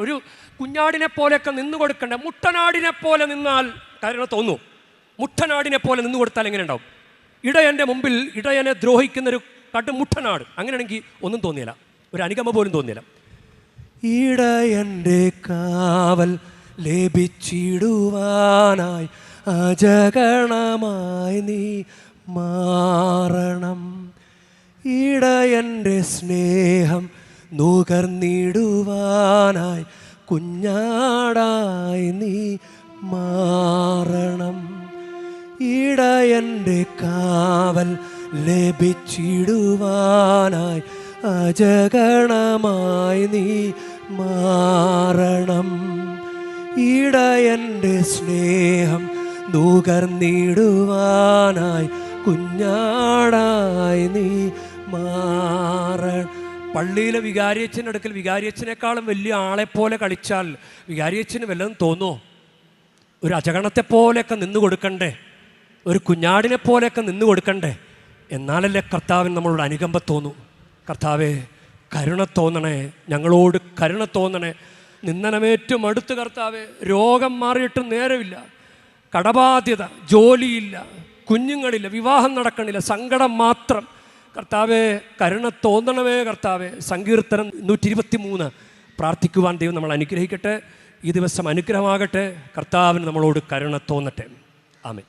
ഒരു കുഞ്ഞാടിനെ പോലെയൊക്കെ നിന്നു കൊടുക്കണ്ട. മുട്ടനാടിനെ പോലെ നിന്നാൽ കരുണ തോന്നും. മുട്ടനാടിനെ പോലെ നിന്നു കൊടുത്താൽ എങ്ങനെ ഉണ്ടാവും? ഇടയൻ്റെ മുമ്പിൽ ഇടയനെ ദ്രോഹിക്കുന്നൊരു കടുമുട്ടനാട്, അങ്ങനെയാണെങ്കിൽ ഒന്നും തോന്നിയില്ല, ഒരു അനുകമ്പ പോലും തോന്നിയില്ല. ഇടയൻ്റെ കാവൽ ലഭിച്ചിടുവാനായി അജഗണമായി നീ മാറണം. ഇടയൻ്റെ സ്നേഹം നുകർന്നിടുവാനായി കുഞ്ഞാടായി നീ മാറണം. ഇടയൻ്റെ കാവൽ ലഭിച്ചിടുവാനായി അജഗണമായി നീ മാറണം. ഇടയൻ്റെ സ്നേഹം നുകർന്നിടുവാനായി കുഞ്ഞാടായി നീ മാറണം. പള്ളിയിലെ വികാരിയച്ഛൻ്റെ അടുക്കൽ വികാരിയച്ഛനേക്കാളും വലിയ ആളെപ്പോലെ കളിച്ചാൽ വികാരിയച്ഛന് വല്ലതും തോന്നുമോ? ഒരു അജഗണത്തെപ്പോലെയൊക്കെ നിന്നു കൊടുക്കണ്ടേ, ഒരു കുഞ്ഞാടിനെ പോലെയൊക്കെ നിന്നു കൊടുക്കണ്ടേ? എന്നാലല്ലേ കർത്താവിന് നമ്മളോട് അനുകമ്പ തോന്നൂ. കർത്താവേ, കരുണ തോന്നണേ, ഞങ്ങളോട് കരുണ തോന്നണേ. നിന്ദനമേറ്റവും അടുത്ത് കർത്താവേ, രോഗം മാറിയിട്ടും നേരമില്ല, കടബാധ്യത, ജോലിയില്ല, കുഞ്ഞുങ്ങളില്ല, വിവാഹം നടക്കണില്ല, സങ്കടം മാത്രം. കർത്താവേ, കരുണ തോന്നണമേ കർത്താവേ. സങ്കീർത്തനം 123 പ്രാർത്ഥിക്കുവാൻ ദൈവം നമ്മൾ അനുഗ്രഹിക്കട്ടെ. ഈ ദിവസം അനുഗ്രഹമാകട്ടെ. കർത്താവിന് നമ്മളോട് കരുണ തോന്നട്ടെ. ആമേൻ.